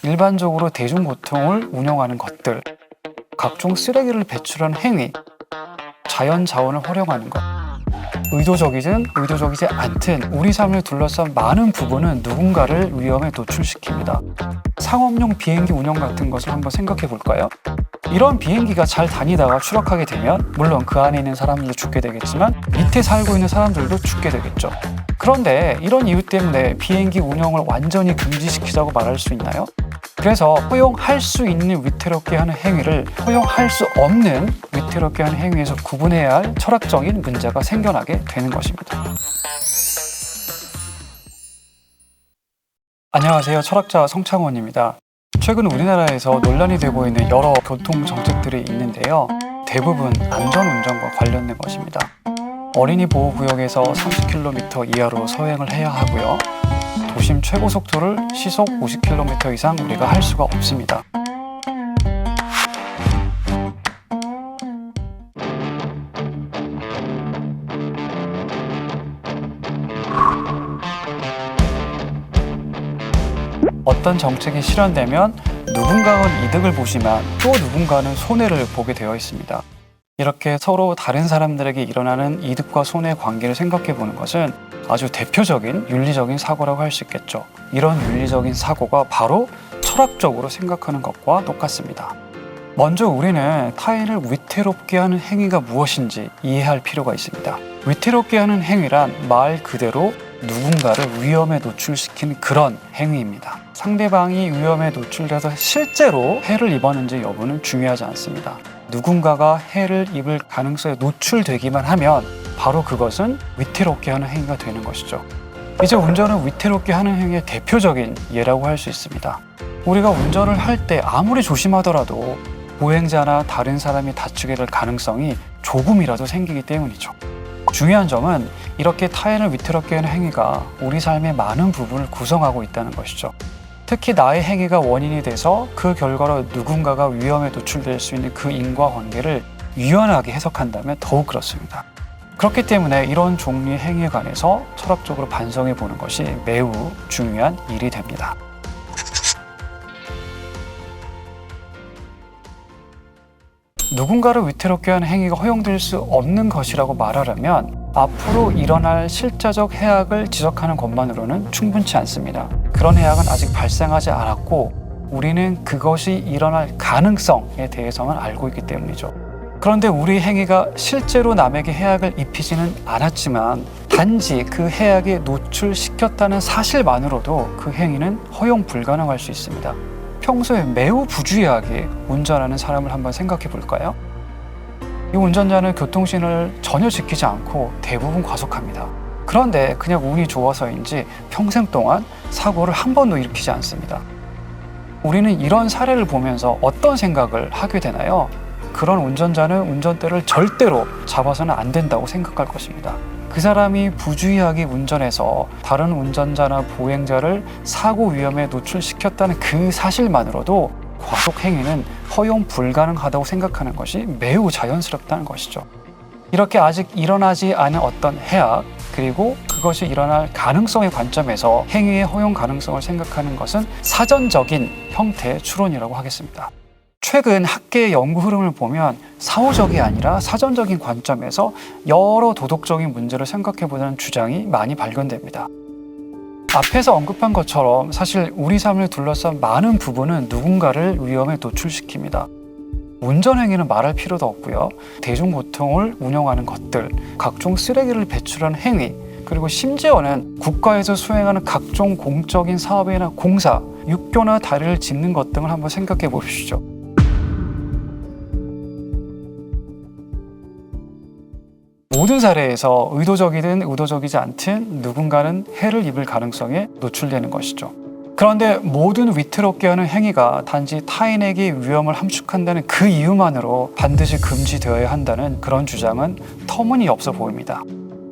일반적으로 대중교통을 운영하는 것들, 각종 쓰레기를 배출하는 행위, 자연 자원을 활용하는 것, 의도적이든 의도적이지 않든 우리 삶을 둘러싼 많은 부분은 누군가를 위험에 노출시킵니다. 상업용 비행기 운영 같은 것을 한번 생각해 볼까요? 이런 비행기가 잘 다니다가 추락하게 되면 물론 그 안에 있는 사람들도 죽게 되겠지만 밑에 살고 있는 사람들도 죽게 되겠죠. 그런데 이런 이유 때문에 비행기 운영을 완전히 금지시키자고 말할 수 있나요? 그래서 허용할 수 있는 위태롭게 하는 행위를 허용할 수 없는 위태롭게 하는 행위에서 구분해야 할 철학적인 문제가 생겨나게 되는 것입니다. 안녕하세요. 철학자 성창원입니다. 최근 우리나라에서 논란이 되고 있는 여러 교통 정책들이 있는데요. 대부분 안전운전과 관련된 것입니다. 어린이 보호구역에서 30km 이하로 서행을 해야 하고요. 도심 최고 속도를 시속 50km 이상 우리가 할 수가 없습니다. 어떤 정책이 실현되면 누군가는 이득을 보지만 또 누군가는 손해를 보게 되어 있습니다. 이렇게 서로 다른 사람들에게 일어나는 이득과 손해의 관계를 생각해 보는 것은 아주 대표적인 윤리적인 사고라고 할 수 있겠죠. 이런 윤리적인 사고가 바로 철학적으로 생각하는 것과 똑같습니다. 먼저 우리는 타인을 위태롭게 하는 행위가 무엇인지 이해할 필요가 있습니다. 위태롭게 하는 행위란 말 그대로 누군가를 위험에 노출시키는 그런 행위입니다. 상대방이 위험에 노출돼서 실제로 해를 입었는지 여부는 중요하지 않습니다. 누군가가 해를 입을 가능성에 노출되기만 하면 바로 그것은 위태롭게 하는 행위가 되는 것이죠. 이제 운전은 위태롭게 하는 행위의 대표적인 예라고 할 수 있습니다. 우리가 운전을 할 때 아무리 조심하더라도 보행자나 다른 사람이 다치게 될 가능성이 조금이라도 생기기 때문이죠. 중요한 점은 이렇게 타인을 위태롭게 하는 행위가 우리 삶의 많은 부분을 구성하고 있다는 것이죠. 특히 나의 행위가 원인이 돼서 그 결과로 누군가가 위험에 노출될 수 있는 그 인과관계를 유연하게 해석한다면 더욱 그렇습니다. 그렇기 때문에 이런 종류의 행위에 관해서 철학적으로 반성해 보는 것이 매우 중요한 일이 됩니다. 누군가를 위태롭게 하는 행위가 허용될 수 없는 것이라고 말하려면 앞으로 일어날 실제적 해악을 지적하는 것만으로는 충분치 않습니다. 그런 해악은 아직 발생하지 않았고 우리는 그것이 일어날 가능성에 대해서만 알고 있기 때문이죠. 그런데 우리 행위가 실제로 남에게 해악을 입히지는 않았지만 단지 그 해악에 노출시켰다는 사실만으로도 그 행위는 허용 불가능할 수 있습니다. 평소에 매우 부주의하게 운전하는 사람을 한번 생각해 볼까요? 이 운전자는 교통신호를 전혀 지키지 않고 대부분 과속합니다. 그런데 그냥 운이 좋아서인지 평생 동안 사고를 한 번도 일으키지 않습니다. 우리는 이런 사례를 보면서 어떤 생각을 하게 되나요? 그런 운전자는 운전대를 절대로 잡아서는 안 된다고 생각할 것입니다. 그 사람이 부주의하게 운전해서 다른 운전자나 보행자를 사고 위험에 노출시켰다는 그 사실만으로도 과속 행위는 허용 불가능하다고 생각하는 것이 매우 자연스럽다는 것이죠. 이렇게 아직 일어나지 않은 어떤 해악 그리고 그것이 일어날 가능성의 관점에서 행위의 허용 가능성을 생각하는 것은 사전적인 형태의 추론이라고 하겠습니다. 최근 학계의 연구 흐름을 보면 사후적이 아니라 사전적인 관점에서 여러 도덕적인 문제를 생각해보자는 주장이 많이 발견됩니다. 앞에서 언급한 것처럼 사실 우리 삶을 둘러싼 많은 부분은 누군가를 위험에 노출시킵니다. 운전행위는 말할 필요도 없고요. 대중교통을 운영하는 것들, 각종 쓰레기를 배출하는 행위, 그리고 심지어는 국가에서 수행하는 각종 공적인 사업이나 공사, 육교나 다리를 짚는 것 등을 한번 생각해 보십시오. 모든 사례에서 의도적이든 의도적이지 않든 누군가는 해를 입을 가능성에 노출되는 것이죠. 그런데 모든 위태롭게 하는 행위가 단지 타인에게 위험을 함축한다는 그 이유만으로 반드시 금지되어야 한다는 그런 주장은 터무니없어 보입니다.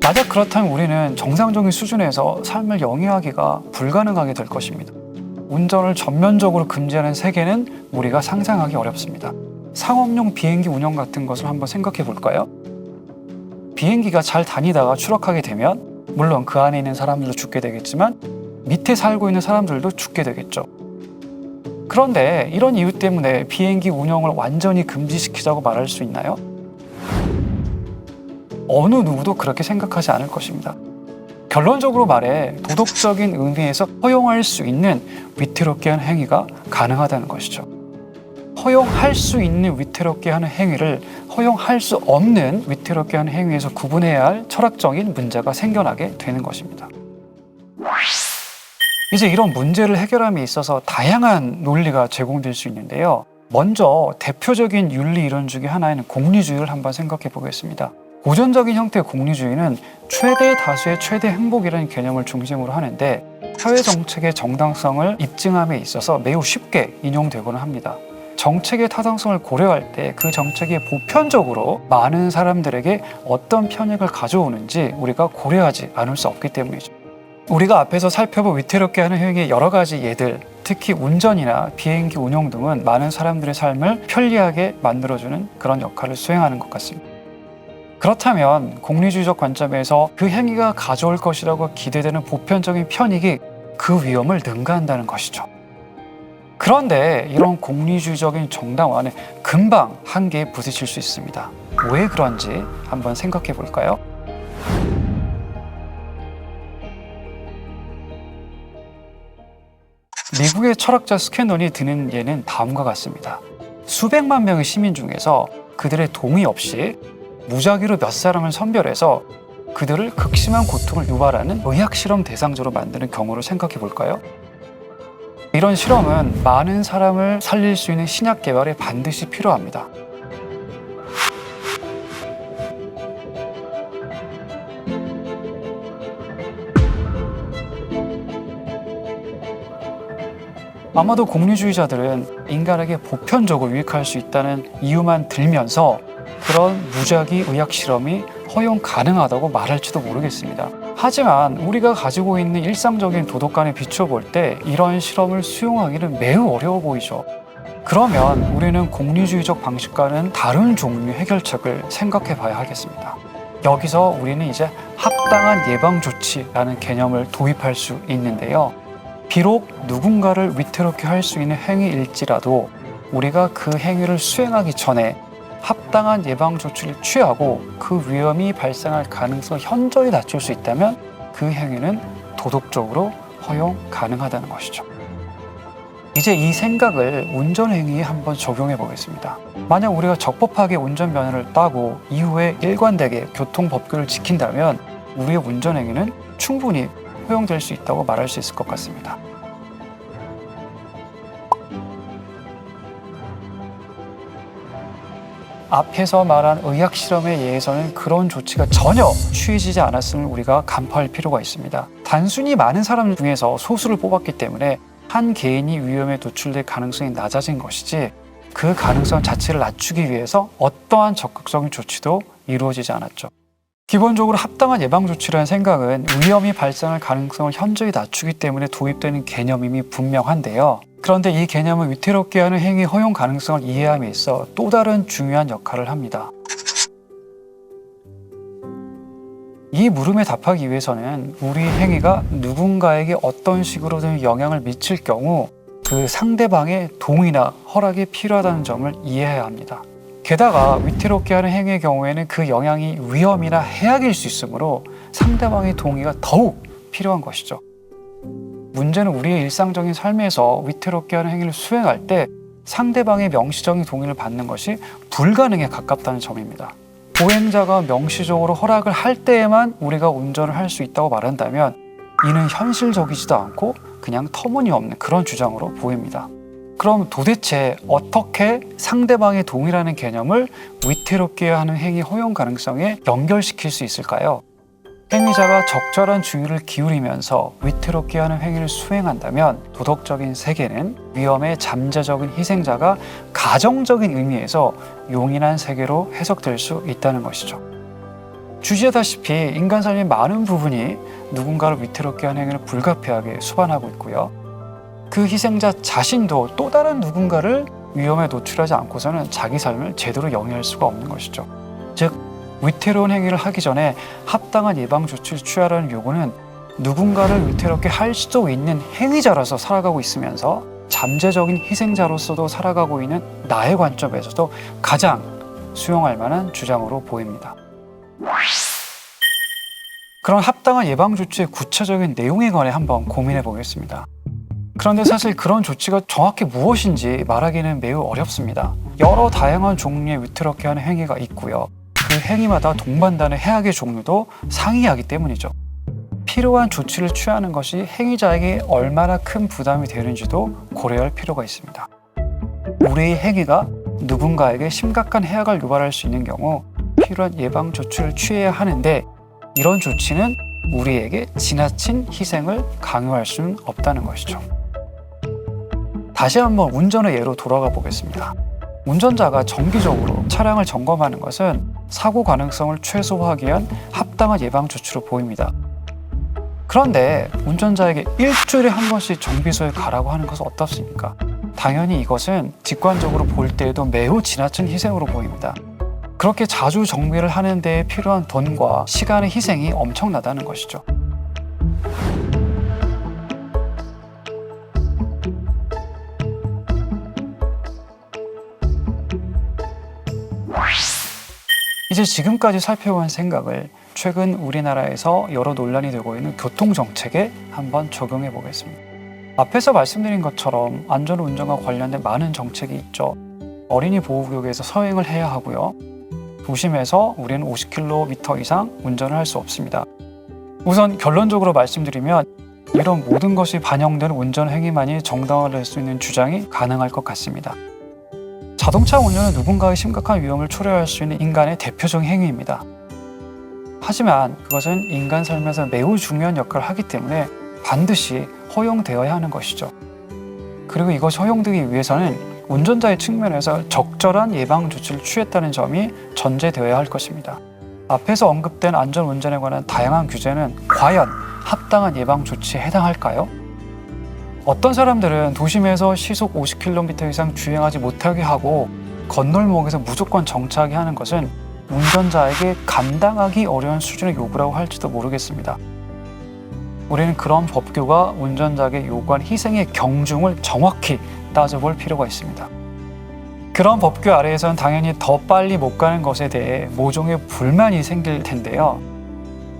만약 그렇다면 우리는 정상적인 수준에서 삶을 영위하기가 불가능하게 될 것입니다. 운전을 전면적으로 금지하는 세계는 우리가 상상하기 어렵습니다. 상업용 비행기 운영 같은 것을 한번 생각해 볼까요? 비행기가 잘 다니다가 추락하게 되면 물론 그 안에 있는 사람들도 죽게 되겠지만 밑에 살고 있는 사람들도 죽게 되겠죠. 그런데 이런 이유 때문에 비행기 운영을 완전히 금지시키자고 말할 수 있나요? 어느 누구도 그렇게 생각하지 않을 것입니다. 결론적으로 말해 도덕적인 의미에서 허용할 수 있는 위태롭게 하는 행위가 가능하다는 것이죠. 허용할 수 있는 위태롭게 하는 행위를 허용할 수 없는 위태롭게 하는 행위에서 구분해야 할 철학적인 문제가 생겨나게 되는 것입니다. 이제 이런 문제를 해결함에 있어서 다양한 논리가 제공될 수 있는데요. 먼저 대표적인 윤리 이론 중에 하나인 공리주의를 한번 생각해 보겠습니다. 고전적인 형태의 공리주의는 최대 다수의 최대 행복이라는 개념을 중심으로 하는데 사회 정책의 정당성을 입증함에 있어서 매우 쉽게 인용되고는 합니다. 정책의 타당성을 고려할 때 그 정책이 보편적으로 많은 사람들에게 어떤 편익을 가져오는지 우리가 고려하지 않을 수 없기 때문이죠. 우리가 앞에서 살펴본 위태롭게 하는 행위의 여러 가지 예들, 특히 운전이나 비행기 운영 등은 많은 사람들의 삶을 편리하게 만들어주는 그런 역할을 수행하는 것 같습니다. 그렇다면 공리주의적 관점에서 그 행위가 가져올 것이라고 기대되는 보편적인 편익이 그 위험을 능가한다는 것이죠. 그런데 이런 공리주의적인 정당화는 금방 한계에 부딪힐 수 있습니다. 왜 그런지 한번 생각해 볼까요? 미국의 철학자 스캔넌이 드는 예는 다음과 같습니다. 수백만 명의 시민 중에서 그들의 동의 없이 무작위로 몇 사람을 선별해서 그들을 극심한 고통을 유발하는 의학실험 대상자로 만드는 경우를 생각해 볼까요? 이런 실험은 많은 사람을 살릴 수 있는 신약 개발에 반드시 필요합니다. 아마도 공리주의자들은 인간에게 보편적으로 유익할 수 있다는 이유만 들면서 그런 무작위 의학 실험이 허용 가능하다고 말할지도 모르겠습니다. 하지만 우리가 가지고 있는 일상적인 도덕관에 비춰볼 때 이런 실험을 수용하기는 매우 어려워 보이죠. 그러면 우리는 공리주의적 방식과는 다른 종류의 해결책을 생각해 봐야 하겠습니다. 여기서 우리는 이제 합당한 예방조치라는 개념을 도입할 수 있는데요. 비록 누군가를 위태롭게 할 수 있는 행위일지라도 우리가 그 행위를 수행하기 전에 합당한 예방조치를 취하고 그 위험이 발생할 가능성을 현저히 낮출 수 있다면 그 행위는 도덕적으로 허용 가능하다는 것이죠. 이제 이 생각을 운전행위에 한번 적용해 보겠습니다. 만약 우리가 적법하게 운전면허를 따고 이후에 일관되게 교통법규를 지킨다면 우리의 운전행위는 충분히 허용될 수 있다고 말할 수 있을 것 같습니다. 앞에서 말한 의학 실험에 의해서는 그런 조치가 전혀 취해지지 않았음을 우리가 간파할 필요가 있습니다. 단순히 많은 사람 중에서 소수를 뽑았기 때문에 한 개인이 위험에 노출될 가능성이 낮아진 것이지 그 가능성 자체를 낮추기 위해서 어떠한 적극적인 조치도 이루어지지 않았죠. 기본적으로 합당한 예방조치라는 생각은 위험이 발생할 가능성을 현저히 낮추기 때문에 도입되는 개념임이 분명한데요. 그런데 이 개념은 위태롭게 하는 행위 허용 가능성을 이해함에 있어 또 다른 중요한 역할을 합니다. 이 물음에 답하기 위해서는 우리 행위가 누군가에게 어떤 식으로든 영향을 미칠 경우 그 상대방의 동의나 허락이 필요하다는 점을 이해해야 합니다. 게다가 위태롭게 하는 행위의 경우에는 그 영향이 위험이나 해악일 수 있으므로 상대방의 동의가 더욱 필요한 것이죠. 문제는 우리의 일상적인 삶에서 위태롭게 하는 행위를 수행할 때 상대방의 명시적인 동의를 받는 것이 불가능에 가깝다는 점입니다. 보행자가 명시적으로 허락을 할 때에만 우리가 운전을 할 수 있다고 말한다면 이는 현실적이지도 않고 그냥 터무니없는 그런 주장으로 보입니다. 그럼 도대체 어떻게 상대방의 동의라는 개념을 위태롭게 하는 행위 허용 가능성에 연결시킬 수 있을까요? 행위자가 적절한 주의를 기울이면서 위태롭게 하는 행위를 수행한다면 도덕적인 세계는 위험의 잠재적인 희생자가 가정적인 의미에서 용인한 세계로 해석될 수 있다는 것이죠. 주지하다시피 인간 삶의 많은 부분이 누군가를 위태롭게 하는 행위를 불가피하게 수반하고 있고요. 그 희생자 자신도 또 다른 누군가를 위험에 노출하지 않고서는 자기 삶을 제대로 영위할 수가 없는 것이죠. 즉, 위태로운 행위를 하기 전에 합당한 예방조치를 취하라는 요구는 누군가를 위태롭게 할 수도 있는 행위자라서 살아가고 있으면서 잠재적인 희생자로서도 살아가고 있는 나의 관점에서도 가장 수용할 만한 주장으로 보입니다. 그런 합당한 예방조치의 구체적인 내용에 관해 한번 고민해 보겠습니다. 그런데 사실 그런 조치가 정확히 무엇인지 말하기는 매우 어렵습니다. 여러 다양한 종류의 위태롭게 하는 행위가 있고요. 그 행위마다 동반되는 해악의 종류도 상이하기 때문이죠. 필요한 조치를 취하는 것이 행위자에게 얼마나 큰 부담이 되는지도 고려할 필요가 있습니다. 우리의 행위가 누군가에게 심각한 해악을 유발할 수 있는 경우 필요한 예방 조치를 취해야 하는데, 이런 조치는 우리에게 지나친 희생을 강요할 수는 없다는 것이죠. 다시 한번 운전의 예로 돌아가 보겠습니다. 운전자가 정기적으로 차량을 점검하는 것은 사고 가능성을 최소화하기 위한 합당한 예방 조치로 보입니다. 그런데 운전자에게 일주일에 한 번씩 정비소에 가라고 하는 것은 어떻습니까? 당연히 이것은 직관적으로 볼 때에도 매우 지나친 희생으로 보입니다. 그렇게 자주 정비를 하는 데에 필요한 돈과 시간의 희생이 엄청나다는 것이죠. 이제 지금까지 살펴본 생각을 최근 우리나라에서 여러 논란이 되고 있는 교통정책에 한번 적용해 보겠습니다. 앞에서 말씀드린 것처럼 안전운전과 관련된 많은 정책이 있죠. 어린이 보호구역에서 서행을 해야 하고요. 도심에서 우리는 50km 이상 운전을 할 수 없습니다. 우선 결론적으로 말씀드리면 이런 모든 것이 반영된 운전 행위만이 정당화될 수 있는 주장이 가능할 것 같습니다. 자동차 운전은 누군가의 심각한 위험을 초래할 수 있는 인간의 대표적인 행위입니다. 하지만 그것은 인간 삶에서 매우 중요한 역할을 하기 때문에 반드시 허용되어야 하는 것이죠. 그리고 이것이 허용되기 위해서는 운전자의 측면에서 적절한 예방 조치를 취했다는 점이 전제되어야 할 것입니다. 앞에서 언급된 안전운전에 관한 다양한 규제는 과연 합당한 예방 조치에 해당할까요? 어떤 사람들은 도심에서 시속 50km 이상 주행하지 못하게 하고 건널목에서 무조건 정차하게 하는 것은 운전자에게 감당하기 어려운 수준의 요구라고 할지도 모르겠습니다. 우리는 그런 법규가 운전자에게 요구한 희생의 경중을 정확히 따져볼 필요가 있습니다. 그런 법규 아래에서는 당연히 더 빨리 못 가는 것에 대해 모종의 불만이 생길 텐데요.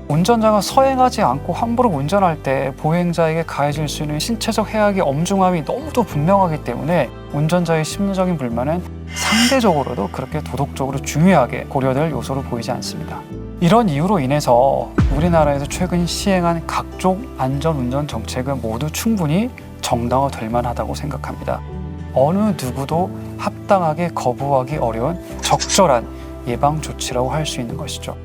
운전자가 서행하지 않고 함부로 운전할 때 보행자에게 가해질 수 있는 신체적 해악의 엄중함이 너무도 분명하기 때문에 운전자의 심리적인 불만은 상대적으로도 그렇게 도덕적으로 중요하게 고려될 요소로 보이지 않습니다. 이런 이유로 인해서 우리나라에서 최근 시행한 각종 안전운전 정책은 모두 충분히 정당화될 만하다고 생각합니다. 어느 누구도 합당하게 거부하기 어려운 적절한 예방 조치라고 할 수 있는 것이죠.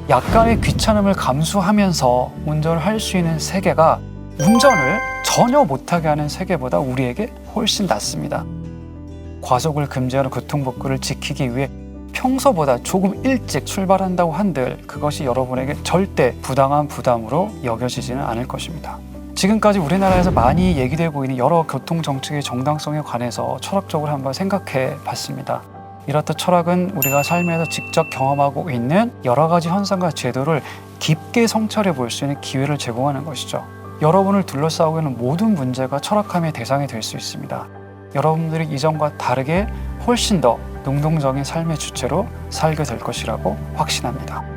약간의 귀찮음을 감수하면서 운전을 할 수 있는 세계가 운전을 전혀 못하게 하는 세계보다 우리에게 훨씬 낫습니다. 과속을 금지하는 교통법규를 지키기 위해 평소보다 조금 일찍 출발한다고 한들 그것이 여러분에게 절대 부당한 부담으로 여겨지지는 않을 것입니다. 지금까지 우리나라에서 많이 얘기되고 있는 여러 교통정책의 정당성에 관해서 철학적으로 한번 생각해 봤습니다. 이렇듯 철학은 우리가 삶에서 직접 경험하고 있는 여러 가지 현상과 제도를 깊게 성찰해 볼 수 있는 기회를 제공하는 것이죠. 여러분을 둘러싸고 있는 모든 문제가 철학함의 대상이 될 수 있습니다. 여러분들이 이전과 다르게 훨씬 더 능동적인 삶의 주체로 살게 될 것이라고 확신합니다.